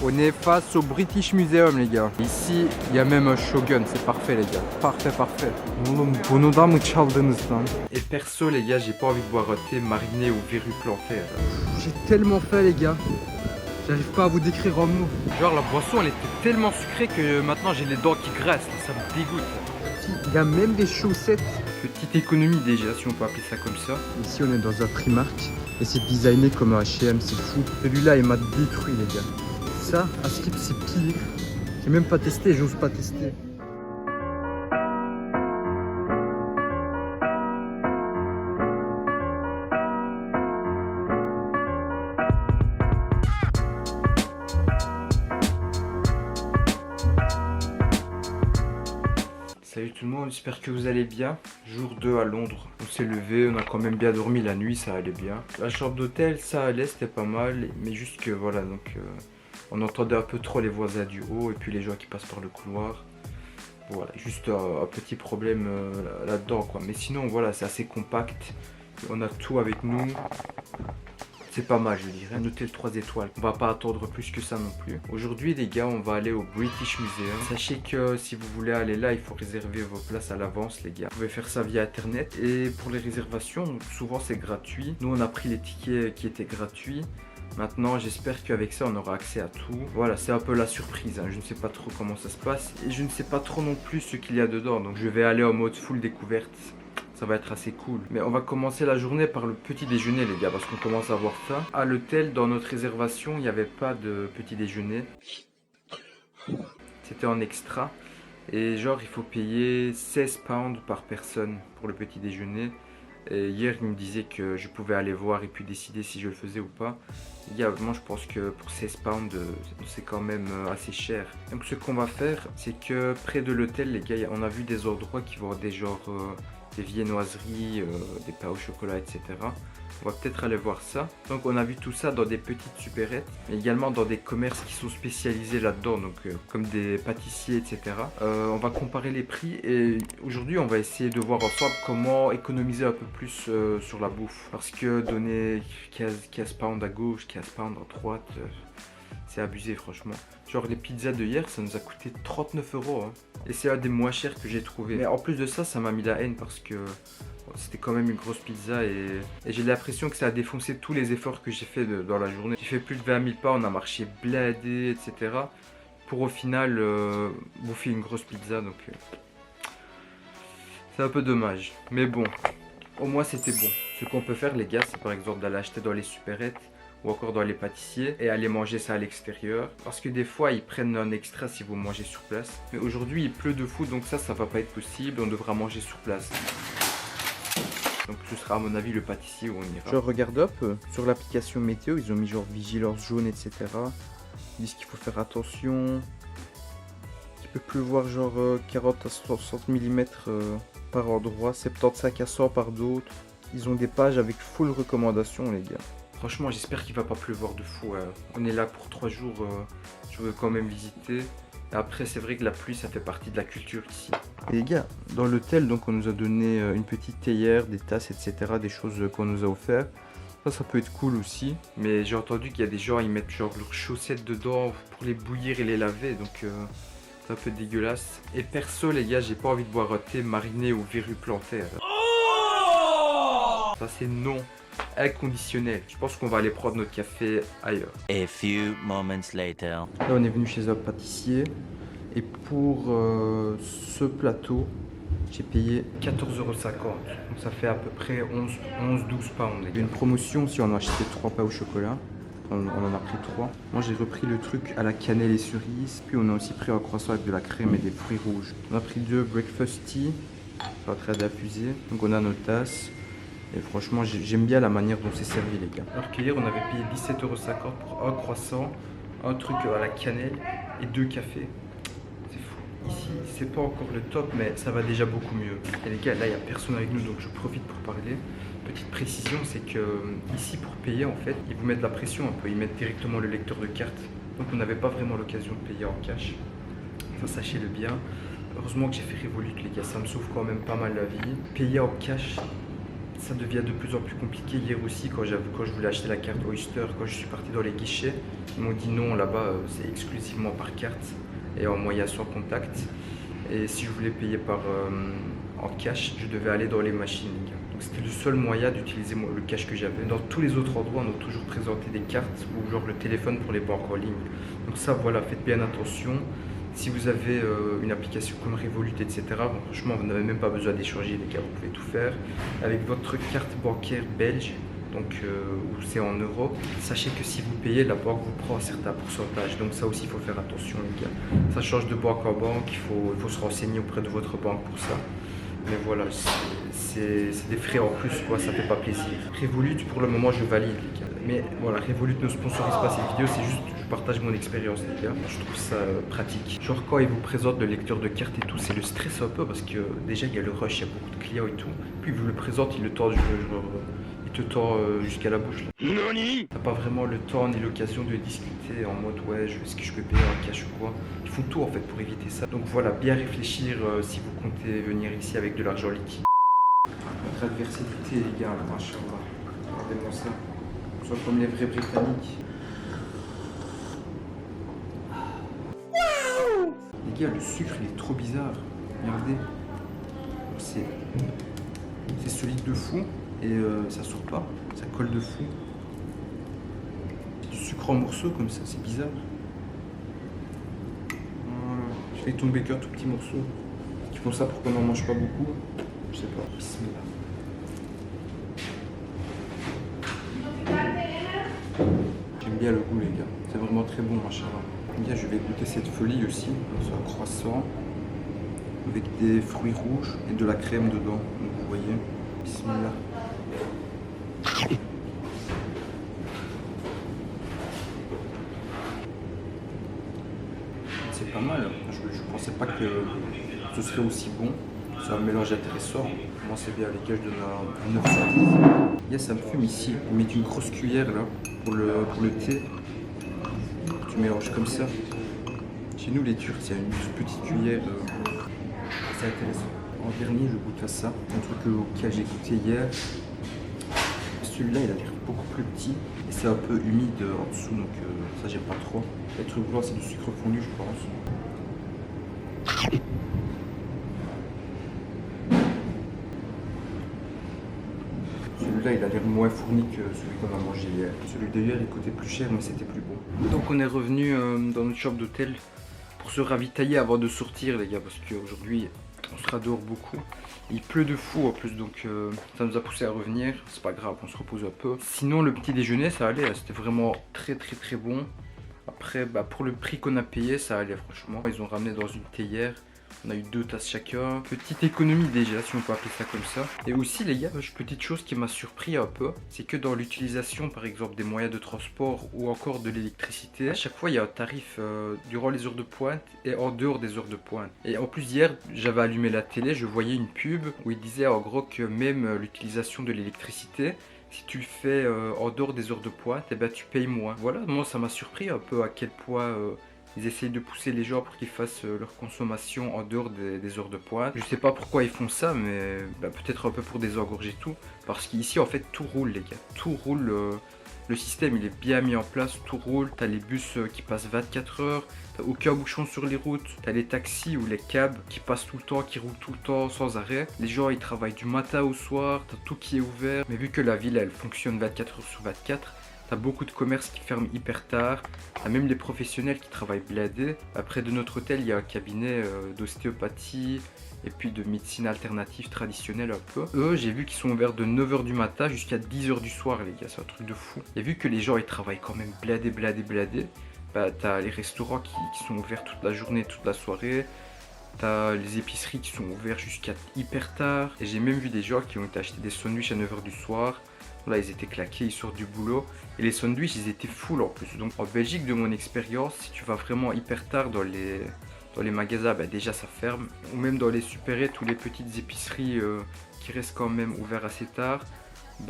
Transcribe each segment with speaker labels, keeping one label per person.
Speaker 1: On est face au British Museum les gars. Ici il y a même un shogun, c'est parfait les gars. Parfait parfait. Oğlum bunu da mı çaldınız lan? Et perso les gars, j'ai pas envie de boire un thé mariné aux verrues plantées. J'ai tellement faim les gars. J'arrive pas à vous décrire en mots. Genre la boisson elle était tellement sucrée que maintenant j'ai les dents qui graissent, ça me dégoûte. Il y a même des chaussettes. Petite économie déjà si on peut appeler ça comme ça. Ici on est dans un Primark et c'est designé comme un H&M, c'est fou. Celui-là il m'a détruit les gars. Ça, à Skip c'est pire. J'ai même pas testé, j'ose pas tester. Salut tout le monde, j'espère que vous allez bien. Jour 2 à Londres, on s'est levé, on a quand même bien dormi la nuit, ça allait bien. La chambre d'hôtel, ça allait, c'était pas mal, mais juste que voilà, donc on entendait un peu trop les voisins du haut et puis les gens qui passent par le couloir. Voilà, juste un petit problème là-dedans quoi. Mais sinon voilà, c'est assez compact, on a tout avec nous. C'est pas mal je dirais, un hôtel 3 étoiles, on va pas attendre plus que ça non plus. Aujourd'hui les gars, on va aller au British Museum. Sachez que si vous voulez aller là, il faut réserver vos places à l'avance les gars. Vous pouvez faire ça via internet et pour les réservations, souvent c'est gratuit. Nous on a pris les tickets qui étaient gratuits. Maintenant j'espère qu'avec ça on aura accès à tout. Voilà, c'est un peu la surprise, hein. Je ne sais pas trop comment ça se passe et je ne sais pas trop non plus ce qu'il y a dedans. Donc je vais aller en mode full découverte. Ça va être assez cool. Mais on va commencer la journée par le petit déjeuner les gars, parce qu'on commence à voir ça. À l'hôtel, dans notre réservation, il n'y avait pas de petit déjeuner. C'était en extra. Et genre, il faut payer 16 pounds par personne pour le petit déjeuner. Et hier, il me disait que je pouvais aller voir et puis décider si je le faisais ou pas. Les gars, moi je pense que pour 16 pounds, c'est quand même assez cher. Donc ce qu'on va faire, c'est que près de l'hôtel, les gars, on a vu des endroits qui vont des genres... des viennoiseries, des pains au chocolat, etc. On va peut-être aller voir ça. Donc on a vu tout ça dans des petites supérettes, mais également dans des commerces qui sont spécialisés là-dedans, donc comme des pâtissiers, etc. On va comparer les prix et aujourd'hui on va essayer de voir ensemble comment économiser un peu plus sur la bouffe. Parce que donner 15 pounds à gauche, 15 pounds à droite, c'est abusé franchement. Genre les pizzas de hier, ça nous a coûté 39 €. Hein. Et c'est un des moins chers que j'ai trouvé. Mais en plus de ça, ça m'a mis la haine parce que bon, c'était quand même une grosse pizza. Et j'ai l'impression que ça a défoncé tous les efforts que j'ai fait dans la journée. J'ai fait plus de 20 000 pas, on a marché bladé, etc. Pour au final bouffer une grosse pizza. Donc c'est un peu dommage. Mais bon, au moins c'était bon. Ce qu'on peut faire les gars, c'est par exemple d'aller acheter dans les supérettes ou encore dans les pâtissiers et aller manger ça à l'extérieur parce que des fois ils prennent un extra si vous mangez sur place, mais aujourd'hui il pleut de fou donc ça va pas être possible, on devra manger sur place. Donc ce sera à mon avis le pâtissier où on ira. Je regarde up sur l'application météo, ils ont mis genre vigilance jaune etc. Ils disent qu'il faut faire attention, qu'il peut pleuvoir genre 40 à 60 mm par endroit, 75 à 100 par d'autres. Ils ont des pages avec full recommandations les gars. Franchement, j'espère qu'il va pas pleuvoir de fou. On est là pour 3 jours, je veux quand même visiter. Et après, c'est vrai que la pluie, ça fait partie de la culture ici. Et les gars, dans l'hôtel, donc on nous a donné une petite théière, des tasses, etc. Des choses qu'on nous a offert. Ça peut être cool aussi. Mais j'ai entendu qu'il y a des gens, ils mettent genre leurs chaussettes dedans pour les bouillir et les laver. Donc c'est un peu dégueulasse. Et perso, les gars, j'ai pas envie de boire un thé mariné aux verrues plantées. Ça, c'est non. Inconditionnel. Je pense qu'on va aller prendre notre café ailleurs.
Speaker 2: A few moments later.
Speaker 1: Là on est venu chez un pâtissier et pour ce plateau j'ai payé 14,50 €. Donc ça fait à peu près 11-12 pounds. Il y a une promotion si on a acheté 3 pains au chocolat. On en a pris 3. Moi j'ai repris le truc à la cannelle et cerises. Puis on a aussi pris un croissant avec de la crème et des fruits rouges. On a pris 2 breakfast tea. C'est en train d'infuser. Donc on a nos tasses. Et franchement, j'aime bien la manière dont c'est servi, les gars. Alors qu'hier, on avait payé 17,50 € pour un croissant, un truc à la cannelle et 2 cafés. C'est fou. Ici, c'est pas encore le top, mais ça va déjà beaucoup mieux. Et les gars, là, il n'y a personne avec nous, donc je profite pour parler. Petite précision, c'est que ici, pour payer, en fait, ils vous mettent la pression un peu. Ils mettent directement le lecteur de carte. Donc, on n'avait pas vraiment l'occasion de payer en cash. Ça, sachez-le bien. Heureusement que j'ai fait Revolut, les gars. Ça me sauve quand même pas mal la vie. Payer en cash... ça devient de plus en plus compliqué. Hier aussi, quand je voulais acheter la carte Oyster, quand je suis parti dans les guichets, ils m'ont dit non, là-bas c'est exclusivement par carte et en moyen sans contact. Et si je voulais payer en cash, je devais aller dans les machines, les gars. Donc c'était le seul moyen d'utiliser le cash que j'avais. Dans tous les autres endroits, on a toujours présenté des cartes ou genre le téléphone pour les banques en ligne. Donc ça, voilà, faites bien attention. Si vous avez une application comme Revolut, etc., bon, franchement, vous n'avez même pas besoin d'échanger, les gars, vous pouvez tout faire. Avec votre carte bancaire belge, donc où c'est en euros, sachez que si vous payez, la banque vous prend un certain pourcentage. Donc ça aussi, il faut faire attention, les gars. Ça change de banque en banque, il faut se renseigner auprès de votre banque pour ça. Mais voilà, c'est des frais en plus, quoi, ça fait pas plaisir. Revolut, pour le moment, je valide, les gars. Mais voilà, Revolut ne sponsorise pas cette vidéo, c'est juste je partage mon expérience, les gars. Je trouve ça pratique. Genre quand ils vous présentent le lecteur de carte et tout, c'est le stress un peu parce que déjà il y a le rush, il y a beaucoup de clients et tout. Puis ils vous le présentent, ils le tendent, il te tend jusqu'à la bouche. T'as pas vraiment le temps ni l'occasion de discuter en mode ouais, est-ce que je peux payer en cash ou quoi. Ils font tout en fait pour éviter ça. Donc voilà, bien réfléchir si vous comptez venir ici avec de l'argent liquide. Notre adversité, les gars, machallah. Regardez-moi ça. Soit comme les vrais Britanniques. Les gars, le sucre il est trop bizarre. Regardez. C'est solide de fou et ça sort pas. Ça colle de fou. Du sucre en morceaux comme ça, c'est bizarre. Voilà. Je fais tomber qu'un tout petit morceau. Ils font ça pour qu'on n'en mange pas beaucoup. Je sais pas. Bismillah. J'aime bien le goût, les gars. C'est vraiment très bon, machallah. Les gars, je vais goûter cette folie aussi. C'est un croissant avec des fruits rouges et de la crème dedans. Donc vous voyez. Bismillah. C'est pas mal. Je pensais pas que ce serait aussi bon. C'est un mélange intéressant. Moi, c'est bien. Les gars, je donne un 9 sur 10. Yeah, ça me fume ici. Ils mettent une grosse cuillère là pour le thé. Tu mélanges comme ça. Chez nous, les Turcs, il y a une petite cuillère. C'est intéressant. En dernier, je goûte à ça. Un truc auquel j'ai goûté hier. Celui-là, il a l'air beaucoup plus petit. Et c'est un peu humide en dessous, donc ça, j'aime pas trop. Le truc blanc, c'est du sucre fondu, je pense. Celui-là, il a l'air moins fourni que celui qu'on a mangé hier. Celui d'hier, il coûtait plus cher, mais c'était plus bon. Donc, on est revenu dans notre chambre d'hôtel pour se ravitailler avant de sortir, les gars, parce qu'aujourd'hui, on sera dehors beaucoup. Il pleut de fou en plus, donc ça nous a poussé à revenir. C'est pas grave, on se repose un peu. Sinon, le petit déjeuner, ça allait. C'était vraiment très bon. Après, pour le prix qu'on a payé, ça allait franchement. Ils ont ramené dans une théière. On a eu 2 tasses chacun. Petite économie déjà, si on peut appeler ça comme ça. Et aussi, les gars, petite chose qui m'a surpris un peu, c'est que dans l'utilisation, par exemple, des moyens de transport ou encore de l'électricité, à chaque fois, il y a un tarif durant les heures de pointe et en dehors des heures de pointe. Et en plus, hier, j'avais allumé la télé, je voyais une pub où il disait en gros que même l'utilisation de l'électricité, si tu le fais en dehors des heures de pointe, eh ben, tu payes moins. Voilà, moi, ça m'a surpris un peu à quel point... ils essayent de pousser les gens pour qu'ils fassent leur consommation en dehors des heures de pointe. Je sais pas pourquoi ils font ça, mais peut-être un peu pour désengorger tout. Parce qu'ici, en fait, tout roule, les gars. Tout roule. Le système, il est bien mis en place. Tout roule. T'as les bus qui passent 24 heures. T'as aucun bouchon sur les routes. T'as les taxis ou les cabs qui passent tout le temps, qui roulent tout le temps sans arrêt. Les gens, ils travaillent du matin au soir. T'as tout qui est ouvert. Mais vu que la ville, elle fonctionne 24 heures sur 24, t'as beaucoup de commerces qui ferment hyper tard. T'as même les professionnels qui travaillent blindés. Après de notre hôtel, il y a un cabinet d'ostéopathie et puis de médecine alternative traditionnelle un peu. Eux, j'ai vu qu'ils sont ouverts de 9 h du matin jusqu'à 10 h du soir, les gars. C'est un truc de fou. Et vu que les gens, ils travaillent quand même blindés, t'as les restaurants qui sont ouverts toute la journée, toute la soirée. T'as les épiceries qui sont ouvertes jusqu'à hyper tard. Et j'ai même vu des gens qui ont été acheter des sandwichs à 9 h du soir. Là, ils étaient claqués, ils sortent du boulot. Et les sandwichs, ils étaient full en plus. Donc en Belgique, de mon expérience, si tu vas vraiment hyper tard dans les magasins, déjà ça ferme. Ou même dans les supérettes ou les petites épiceries qui restent quand même ouvertes assez tard,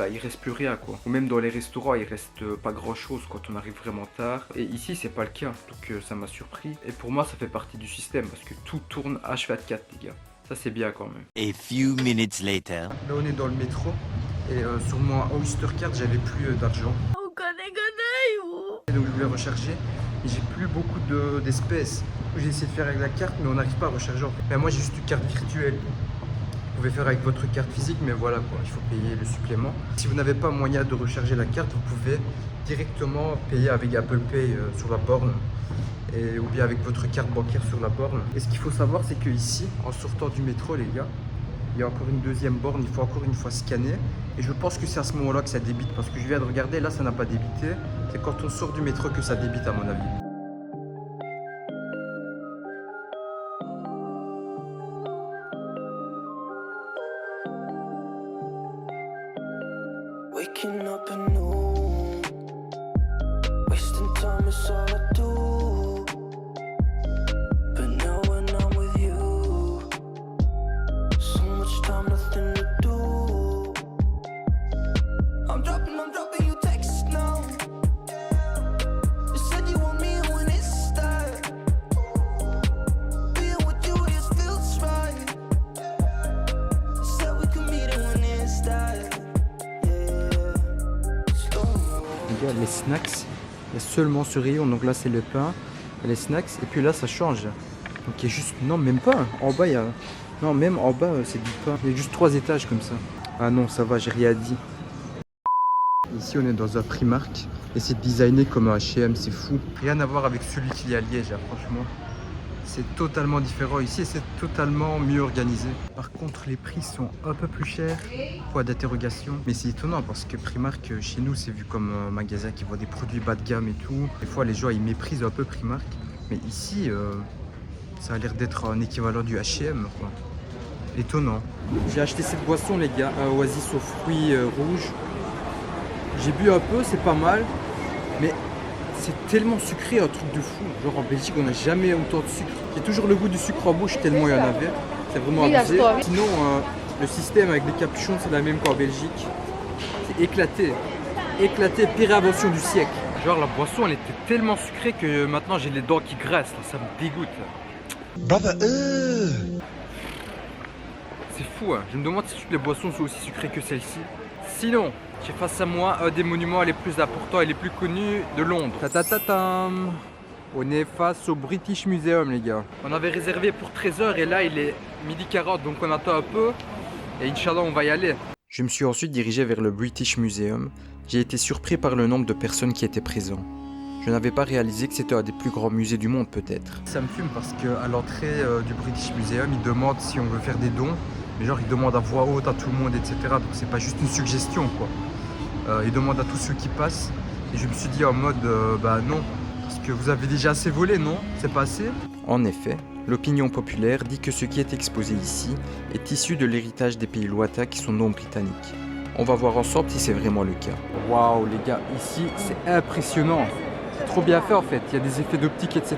Speaker 1: il reste plus rien quoi. Ou même dans les restaurants, il reste pas grand chose quand on arrive vraiment tard. Et ici, c'est pas le cas. Donc ça m'a surpris. Et pour moi, ça fait partie du système parce que tout tourne H24, les gars. Ça, c'est bien quand même.
Speaker 2: A few minutes later.
Speaker 1: Là, on est dans le métro. Et sur mon Oyster Card, j'avais plus d'argent. Et donc je voulais recharger. Et j'ai plus beaucoup d'espèces. J'ai essayé de faire avec la carte, mais on n'arrive pas à recharger. En fait. Ben, moi, j'ai juste une carte virtuelle. Vous pouvez faire avec votre carte physique, mais voilà quoi, il faut payer le supplément. Si vous n'avez pas moyen de recharger la carte, vous pouvez directement payer avec Apple Pay sur la borne. Ou bien avec votre carte bancaire sur la borne. Et ce qu'il faut savoir, c'est que ici, en sortant du métro, les gars, il y a encore une deuxième borne, il faut encore une fois scanner. Et je pense que c'est à ce moment-là que ça débite, parce que je viens de regarder, là ça n'a pas débité. C'est quand on sort du métro que ça débite à mon avis.
Speaker 3: Waking up anew, wasting time is all I do. But now when I'm with you, so much time, nothing to do. I'm dropping you texts now. You said you want me when it's started. Being with you just feels right. You said we could meet it when it started.
Speaker 1: Les snacks, il y a seulement ce rayon, donc là c'est le pain, et les snacks, et puis là ça change. Donc il y a juste, non même pas, en bas il y a, non même en bas c'est du pain, il y a juste 3 étages comme ça. Ah non ça va, j'ai rien dit. Ici on est dans un Primark, et c'est designé comme un H&M, c'est fou. Rien à voir avec celui qu'il y a à Liège, hein, franchement. C'est totalement différent ici et c'est totalement mieux organisé. Par contre, les prix sont un peu plus chers. Point d'interrogation. Mais c'est étonnant parce que Primark, chez nous, c'est vu comme un magasin qui vend des produits bas de gamme et tout. Des fois, les gens, ils méprisent un peu Primark. Mais ici, ça a l'air d'être un équivalent du H&M, quoi. Étonnant. J'ai acheté cette boisson, les gars, un Oasis aux fruits rouges. J'ai bu un peu, c'est pas mal. Mais c'est tellement sucré, un truc de fou. Genre en Belgique, on n'a jamais autant de sucre. J'ai toujours le goût du sucre en bouche tellement il y en avait. C'est vraiment abusé. Sinon, le système avec les capuchons, c'est la même qu'en Belgique. C'est éclaté. Éclaté, pire invention du siècle. Genre la boisson, elle était tellement sucrée que maintenant j'ai les dents qui graissent. Là. Ça me dégoûte. C'est fou, hein. Je me demande si toutes les boissons sont aussi sucrées que celle-ci. Sinon, j'ai face à moi un des monuments les plus importants et les plus connus de Londres. Ta-ta-ta-tam. On est face au British Museum, les gars. On avait réservé pour 13h et là il est 12h40, donc on attend un peu. Et Inch'Allah, on va y aller. Je me suis ensuite dirigé vers le British Museum. J'ai été surpris par le nombre de personnes qui étaient présentes. Je n'avais pas réalisé que c'était un des plus grands musées du monde, peut-être. Ça me fume parce qu'à l'entrée du British Museum, ils demandent si on veut faire des dons. Mais genre, ils demandent à voix haute à tout le monde, etc. Donc c'est pas juste une suggestion, quoi. Ils demandent à tous ceux qui passent. Et je me suis dit en mode, bah non. Parce que vous avez déjà assez volé, non? C'est pas assez? En effet, l'opinion populaire dit que ce qui est exposé ici est issu de l'héritage des pays lointains qui sont non britanniques. On va voir ensemble si c'est vraiment le cas. Waouh les gars, ici c'est impressionnant. C'est trop bien fait en fait. Il y a des effets d'optique, etc.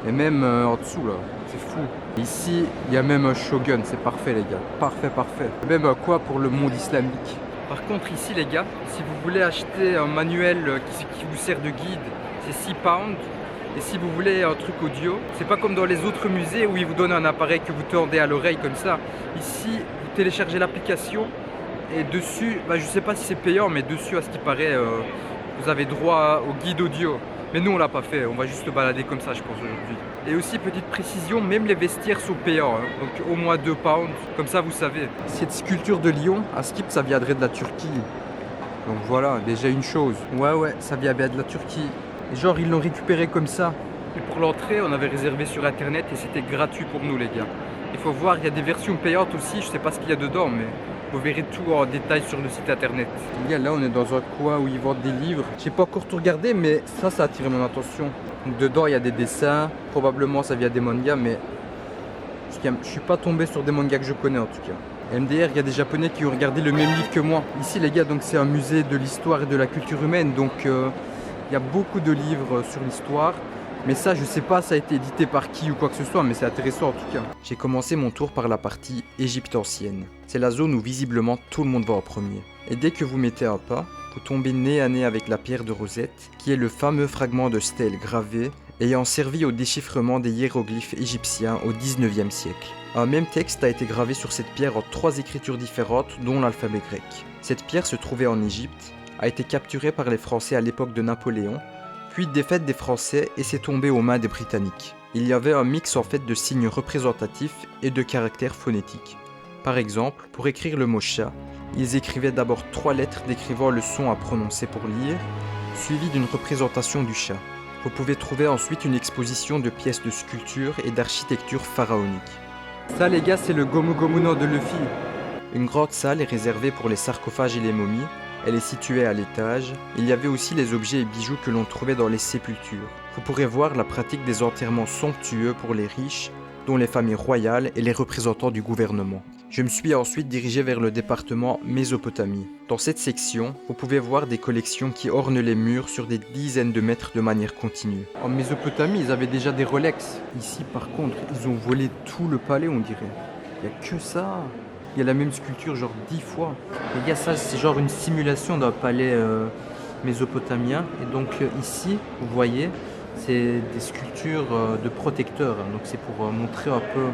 Speaker 1: Et même en dessous là, c'est fou. Ici, il y a même un shogun, c'est parfait les gars. Parfait, parfait. Même quoi pour le monde islamique. Par contre ici les gars, si vous voulez acheter un manuel qui vous sert de guide, c'est 6 pounds. Et si vous voulez un truc audio, c'est pas comme dans les autres musées où ils vous donnent un appareil que vous tendez à l'oreille comme ça. Ici, vous téléchargez l'application et dessus, bah, je sais pas si c'est payant, mais dessus, à ce qui paraît, vous avez droit au guide audio. Mais nous, on l'a pas fait, on va juste se balader comme ça, je pense, aujourd'hui. Et aussi, petite précision, même les vestiaires sont payants, hein, donc au moins 2 pounds, comme ça, vous savez. Cette sculpture de lion, à Skip, ça viendrait de la Turquie. Donc voilà, déjà une chose. Ouais, ça vient bien de la Turquie. Et genre, ils l'ont récupéré comme ça. Et pour l'entrée, on avait réservé sur internet et c'était gratuit pour nous, les gars. Il faut voir, il y a des versions payantes aussi, je sais pas ce qu'il y a dedans, mais vous verrez tout en détail sur le site internet. Les gars, là, on est dans un coin où ils vendent des livres. J'ai pas encore tout regardé, mais ça a attiré mon attention. Donc, dedans, il y a des dessins. Probablement, ça vient des mangas, mais je suis pas tombé sur des mangas que je connais en tout cas. MDR, il y a des Japonais qui ont regardé le même livre que moi. Ici, les gars, donc c'est un musée de l'histoire et de la culture humaine, donc il y a beaucoup de livres sur l'histoire. Mais ça, je sais pas, ça a été édité par qui ou quoi que ce soit, mais c'est intéressant en tout cas. J'ai commencé mon tour par la partie Égypte ancienne. C'est la zone où visiblement tout le monde va en premier. Et dès que vous mettez un pas, vous tombez nez à nez avec la pierre de Rosette, qui est le fameux fragment de stèle gravé ayant servi au déchiffrement des hiéroglyphes égyptiens au XIXe siècle. Un même texte a été gravé sur cette pierre en 3 écritures différentes, dont l'alphabet grec. Cette pierre se trouvait en Égypte, a été capturée par les Français à l'époque de Napoléon, puis défaite des Français et s'est tombée aux mains des Britanniques. Il y avait un mix en fait de signes représentatifs et de caractères phonétiques. Par exemple, pour écrire le mot chat, ils écrivaient d'abord 3 lettres décrivant le son à prononcer pour lire, suivi d'une représentation du chat. Vous pouvez trouver ensuite une exposition de pièces de sculpture et d'architecture pharaonique. Ça les gars, c'est le Gomu Gomu no de Luffy. Une grande salle est réservée pour les sarcophages et les momies. Elle est située à l'étage. Il y avait aussi les objets et bijoux que l'on trouvait dans les sépultures. Vous pourrez voir la pratique des enterrements somptueux pour les riches, dont les familles royales et les représentants du gouvernement. Je me suis ensuite dirigé vers le département Mésopotamie. Dans cette section, vous pouvez voir des collections qui ornent les murs sur des dizaines de mètres de manière continue. En Mésopotamie, ils avaient déjà des Rolex. Ici, par contre, ils ont volé tout le palais, on dirait. Il n'y a que ça. Il y a la même sculpture genre 10 fois. Les gars, ça c'est genre une simulation d'un palais mésopotamien. Et donc ici, vous voyez, c'est des sculptures de protecteurs. Donc c'est pour montrer un peu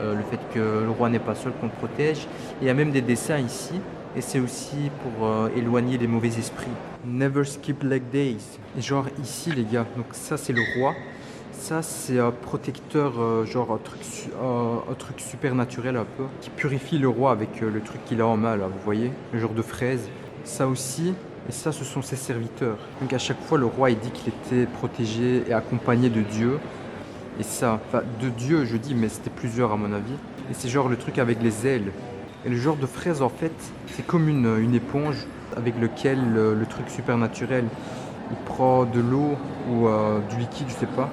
Speaker 1: le fait que le roi n'est pas seul, qu'on le protège. Et il y a même des dessins ici. Et c'est aussi pour éloigner les mauvais esprits. Never skip leg days. Et genre ici les gars, donc ça c'est le roi. Ça c'est un protecteur, genre un truc super naturel un peu, qui purifie le roi avec le truc qu'il a en main là, vous voyez, le genre de fraise. Ça aussi, et ça ce sont ses serviteurs. Donc à chaque fois le roi il dit qu'il était protégé et accompagné de Dieu. Et ça, enfin de Dieu je dis, mais c'était plusieurs à mon avis. Et c'est genre le truc avec les ailes. Et le genre de fraise en fait, c'est comme une éponge avec lequel le truc supernaturel, il prend de l'eau ou du liquide, je sais pas,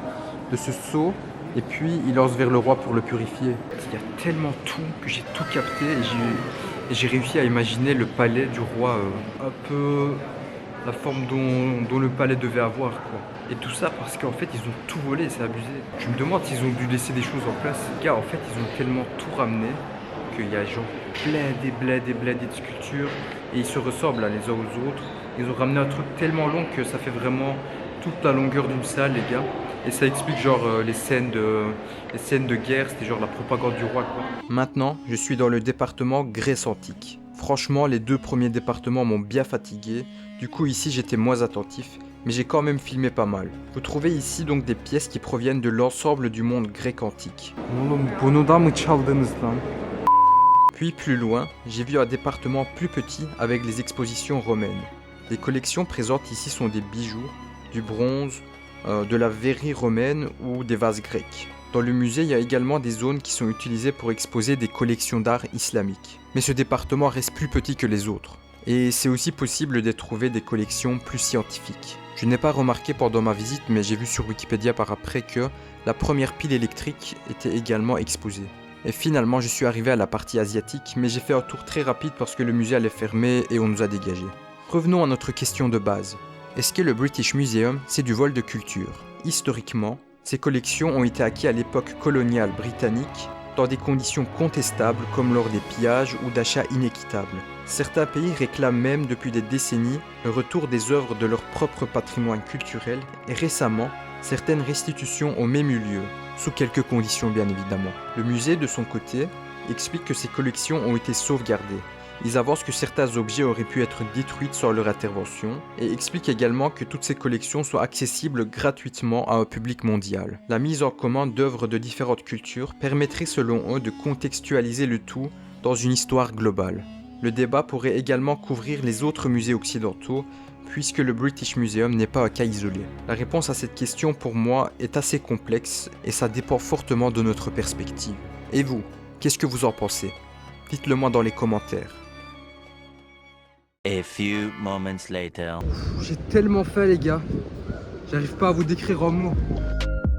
Speaker 1: de ce seau, et puis il lance vers le roi pour le purifier. Il y a tellement tout que j'ai tout capté et j'ai réussi à imaginer le palais du roi, un peu la forme dont le palais devait avoir, quoi. Et tout ça parce qu'en fait ils ont tout volé, c'est abusé. Je me demande s'ils ont dû laisser des choses en place. Car en fait ils ont tellement tout ramené qu'il y a genre blindé de sculptures et ils se ressemblent là, les uns aux autres. Ils ont ramené un truc tellement long que ça fait vraiment toute la longueur d'une salle les gars. Et ça explique genre les scènes de guerre, c'était genre la propagande du roi quoi. Maintenant, je suis dans le département Grèce antique. Franchement, les 2 premiers départements m'ont bien fatigué. Du coup ici j'étais moins attentif, mais j'ai quand même filmé pas mal. Vous trouvez ici donc des pièces qui proviennent de l'ensemble du monde grec antique. Puis plus loin, j'ai vu un département plus petit avec les expositions romaines. Les collections présentes ici sont des bijoux, du bronze, de la verrerie romaine ou des vases grecs. Dans le musée, il y a également des zones qui sont utilisées pour exposer des collections d'art islamique. Mais ce département reste plus petit que les autres. Et c'est aussi possible de trouver des collections plus scientifiques. Je n'ai pas remarqué pendant ma visite, mais j'ai vu sur Wikipédia par après que la première pile électrique était également exposée. Et finalement, je suis arrivé à la partie asiatique, mais j'ai fait un tour très rapide parce que le musée allait fermer et on nous a dégagés. Revenons à notre question de base. Est-ce que le British Museum, c'est du vol de culture? Historiquement, ces collections ont été acquises à l'époque coloniale britannique dans des conditions contestables comme lors des pillages ou d'achats inéquitables. Certains pays réclament même depuis des décennies le retour des œuvres de leur propre patrimoine culturel et récemment, certaines restitutions ont même eu lieu, sous quelques conditions bien évidemment. Le musée de son côté explique que ces collections ont été sauvegardées. Ils avancent que certains objets auraient pu être détruits sans leur intervention et expliquent également que toutes ces collections sont accessibles gratuitement à un public mondial. La mise en commun d'œuvres de différentes cultures permettrait selon eux de contextualiser le tout dans une histoire globale. Le débat pourrait également couvrir les autres musées occidentaux puisque le British Museum n'est pas un cas isolé. La réponse à cette question pour moi est assez complexe et ça dépend fortement de notre perspective. Et vous, qu'est-ce que vous en pensez? Dites-le moi dans les commentaires.
Speaker 2: A few moments later.
Speaker 1: J'ai tellement faim les gars, j'arrive pas à vous décrire en mots.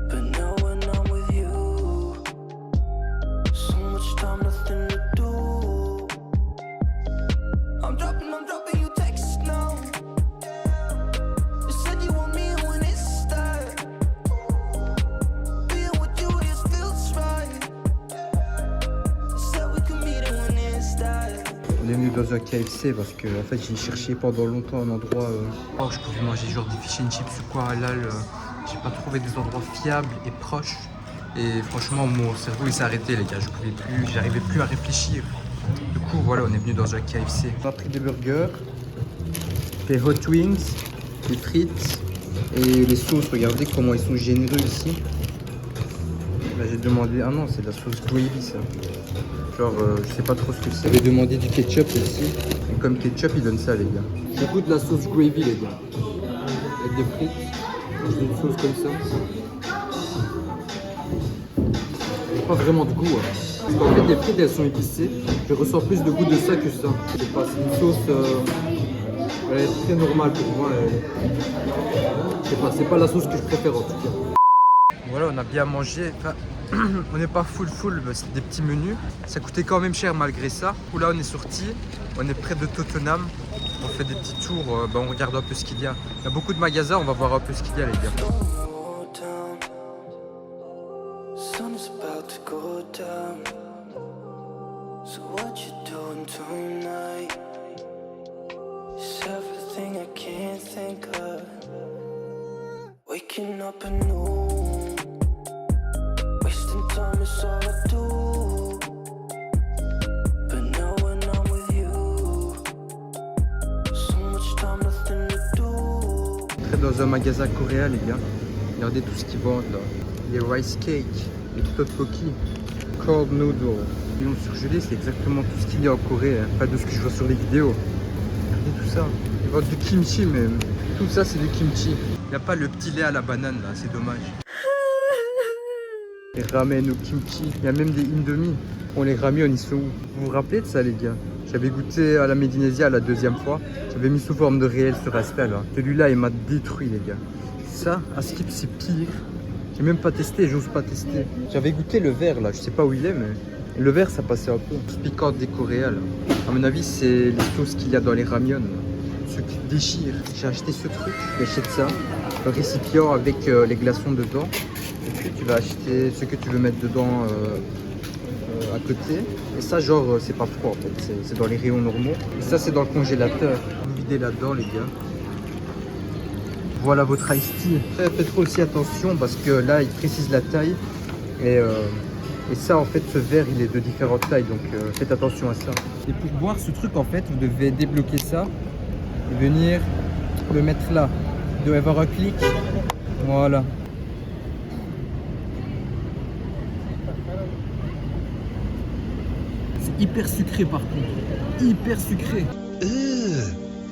Speaker 3: But now when I'm with you, so much time, nothing to do. I'm dropping you texts now. You said you want me when it starts. Being with you, this feels right. You said we could meet it when it starts.
Speaker 1: On est venu dans un KFC parce que en fait j'ai cherché pendant longtemps un endroit où je pouvais manger genre des fish and chips ou quoi halal. J'ai à trouver des endroits fiables et proches. Et franchement, mon cerveau il s'est arrêté, les gars. Je pouvais plus, j'arrivais plus à réfléchir. Du coup, voilà, on est venu dans un KFC. On a pris des burgers, des hot wings, des frites et les sauces. Regardez comment ils sont généreux ici. Là, j'ai demandé. Ah non, c'est de la sauce gravy, ça. Genre, je sais pas trop ce que c'est. J'avais demandé du ketchup ici. Et comme ketchup, ils donnent ça, les gars. Je goûte la sauce gravy, les gars. Avec des frites. J'ai une sauce comme ça. J'ai pas vraiment de goût. Hein. Parce qu'en fait, les frites, elles sont épicées. Je ressens plus de goût de ça que ça. Je sais pas, c'est une sauce. Elle est très normale pour moi. Je sais pas, c'est pas la sauce que je préfère en tout cas. Voilà, on a bien mangé. Enfin, on n'est pas full, mais c'est des petits menus. Ça coûtait quand même cher malgré ça. Là, on est sorti. On est près de Tottenham. On fait des petits tours. On regarde un peu ce qu'il y a. Il y a beaucoup de magasins. On va voir un peu ce qu'il y a, les gars.
Speaker 3: Sun is about to go down. So what you doing tonight? It's everything I can't think of. Waking up anew. Wasting time is all I do. But now when I'm with you, so much time, nothing to do.
Speaker 1: Très dans un magasin coréen, les gars. Regardez tout ce qu'ils vendent là. Les rice cakes, les tteokbokki, cold noodles. Les noms surgelés, c'est exactement tout ce qu'il y a en Corée, hein. Pas de ce que je vois sur les vidéos. Regardez tout ça. Ils vendent du kimchi même. Tout ça, c'est du kimchi. Il n'y a pas le petit lait à la banane là, c'est dommage. Les ramen au kimchi. Il y a même des indomie. Bon, les ramen, ils sont où? Vous vous rappelez de ça, les gars? J'avais goûté à la Médinésia la deuxième fois. J'avais mis sous forme de réel sur Astra là. Celui-là, il m'a détruit, les gars. Ça, à Skip, c'est pire. J'ai même pas testé, j'ose pas tester. J'avais goûté le vert là, je sais pas où il est, mais le vert ça passait un peu. Sauce piquante des Coréens là. À mon avis, c'est les sauces qu'il y a dans les ramyons là. Ceux qui déchirent. J'ai acheté ce truc, j'achète ça. Le récipient avec les glaçons dedans. Et puis tu vas acheter ce que tu veux mettre dedans à côté. Et ça, genre, c'est pas froid en fait, c'est dans les rayons normaux. Et ça, c'est dans le congélateur. Vous videz là-dedans, les gars. Voilà votre iced tea. Faites aussi attention parce que là, il précise la taille. Et ça, en fait, ce verre, il est de différentes tailles. Donc, faites attention à ça. Et pour boire ce truc, en fait, vous devez débloquer ça et venir le mettre là. Il doit y avoir un clic. Voilà. C'est hyper sucré, par contre. Hyper sucré.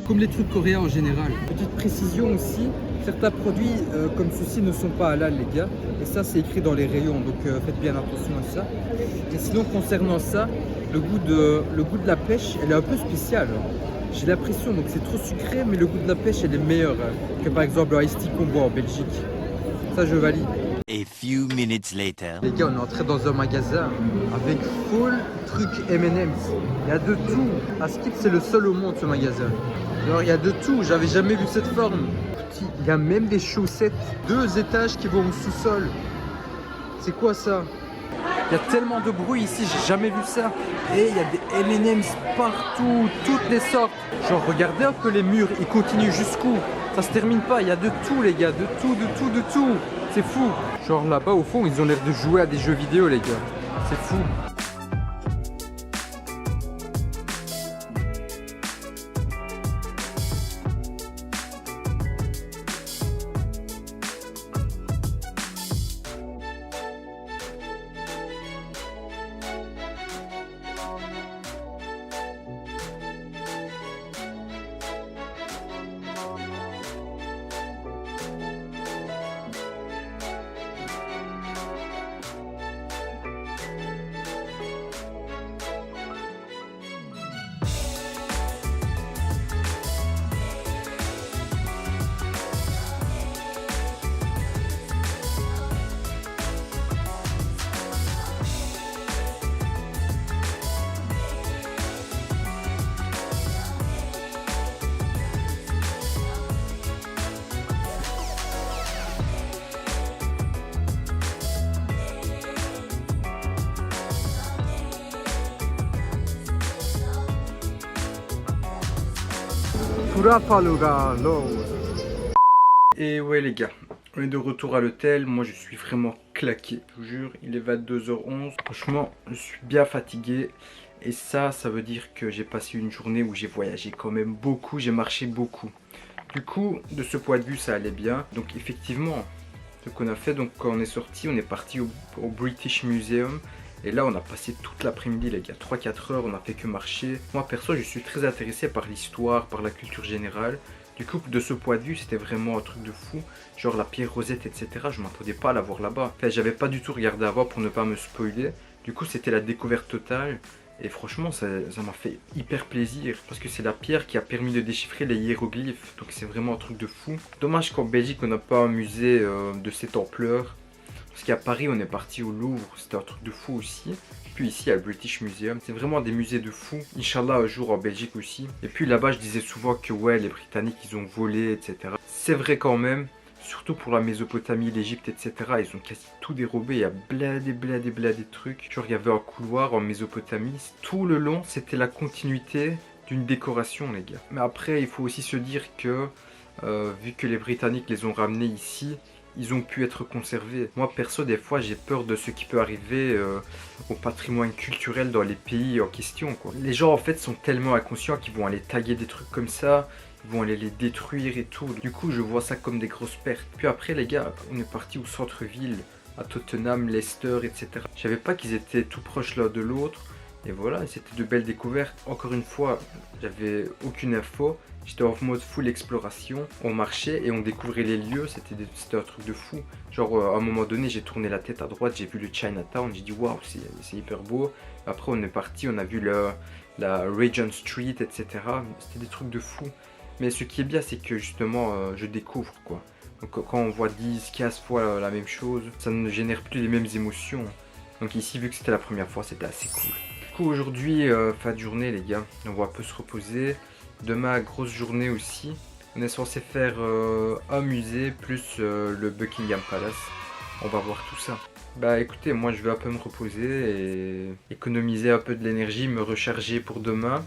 Speaker 1: Comme les trucs coréens en général. Petite précision aussi, certains produits comme ceux-ci ne sont pas halal, les gars. Et ça, c'est écrit dans les rayons, donc faites bien attention à ça. Et sinon, concernant ça, le goût de la pêche, elle est un peu spéciale. J'ai l'impression, donc c'est trop sucré, mais le goût de la pêche, elle est meilleure que par exemple le iced tea qu'on boit en Belgique. Ça, je valide.
Speaker 2: A few minutes later.
Speaker 1: Les gars, on est entré dans un magasin avec full truc M&M's. Il y a de tout. À Skip, c'est le seul au monde, ce magasin. Alors, il y a de tout. J'avais jamais vu cette forme. Il y a même des chaussettes. 2 étages qui vont au sous-sol. C'est quoi ça? Il y a tellement de bruit ici, j'ai jamais vu ça. Et il y a des M&M's partout, toutes les sortes. Genre, regardez un peu les murs, ils continuent jusqu'où? Ça se termine pas, il y a de tout, les gars. De tout. C'est fou. Genre là-bas, au fond, ils ont l'air de jouer à des jeux vidéo, les gars. C'est fou. Et ouais les gars, On est de retour à l'hôtel, moi je suis vraiment claqué, je vous jure, il est 22h11. Franchement, je suis bien fatigué. Et ça veut dire que j'ai passé une journée où j'ai voyagé quand même beaucoup, j'ai marché beaucoup. Du coup, de ce point de vue, ça allait bien. Donc effectivement, ce qu'on a fait, donc quand on est sorti, on est parti au British Museum. Et là, on a passé toute l'après-midi, les gars, 3-4 heures, on n'a fait que marcher. Moi, perso, je suis très intéressé par l'histoire, par la culture générale. Du coup, de ce point de vue, c'était vraiment un truc de fou. Genre la pierre Rosette, etc. Je m'attendais pas à la voir là-bas. Enfin, j'avais pas du tout regardé avant pour ne pas me spoiler. Du coup, c'était la découverte totale. Et franchement, ça m'a fait hyper plaisir. Parce que c'est la pierre qui a permis de déchiffrer les hiéroglyphes. Donc c'est vraiment un truc de fou. Dommage qu'en Belgique, on n'a pas un musée de cette ampleur. Parce qu'à Paris, on est parti au Louvre. C'était un truc de fou aussi. Puis ici, à le British Museum. C'est vraiment des musées de fou. Inch'Allah, un jour en Belgique aussi. Et puis là-bas, je disais souvent que ouais, les Britanniques, ils ont volé, etc. C'est vrai quand même. Surtout pour la Mésopotamie, l'Égypte, etc. Ils ont quasi tout dérobé. Il y a bladé de trucs. Genre, il y avait un couloir en Mésopotamie. Tout le long, c'était la continuité d'une décoration, les gars. Mais après, il faut aussi se dire que, vu que les Britanniques les ont ramenés ici, ils ont pu être conservés. Moi, perso, des fois, j'ai peur de ce qui peut arriver au patrimoine culturel dans les pays en question, quoi. Les gens, en fait, sont tellement inconscients qu'ils vont aller taguer des trucs comme ça. Ils vont aller les détruire et tout. Du coup, je vois ça comme des grosses pertes. Puis après, les gars, on est parti au centre-ville, à Tottenham, Leicester, etc. Je savais pas qu'ils étaient tout proches l'un de l'autre. Et voilà, c'était de belles découvertes. Encore une fois, j'avais aucune info. J'étais en mode full exploration. On marchait et on découvrait les lieux. C'était un truc de fou. Genre, à un moment donné, j'ai tourné la tête à droite. J'ai vu le Chinatown. J'ai dit, waouh, c'est hyper beau. Après, on est parti. On a vu la Regent Street, etc. C'était des trucs de fou. Mais ce qui est bien, c'est que justement, je découvre, quoi. Donc quand on voit 10, 15 fois la même chose, ça ne génère plus les mêmes émotions. Donc ici, vu que c'était la première fois, c'était assez cool. Du coup, aujourd'hui, fin de journée, les gars, on va un peu se reposer. Demain, grosse journée aussi. On est censé faire un musée plus le Buckingham Palace. On va voir tout ça. Bah écoutez, moi je vais un peu me reposer et économiser un peu de l'énergie, me recharger pour demain.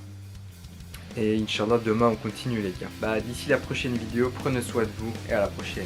Speaker 1: Et Inch'Allah, demain on continue, les gars. Bah d'ici la prochaine vidéo, prenez soin de vous et à la prochaine.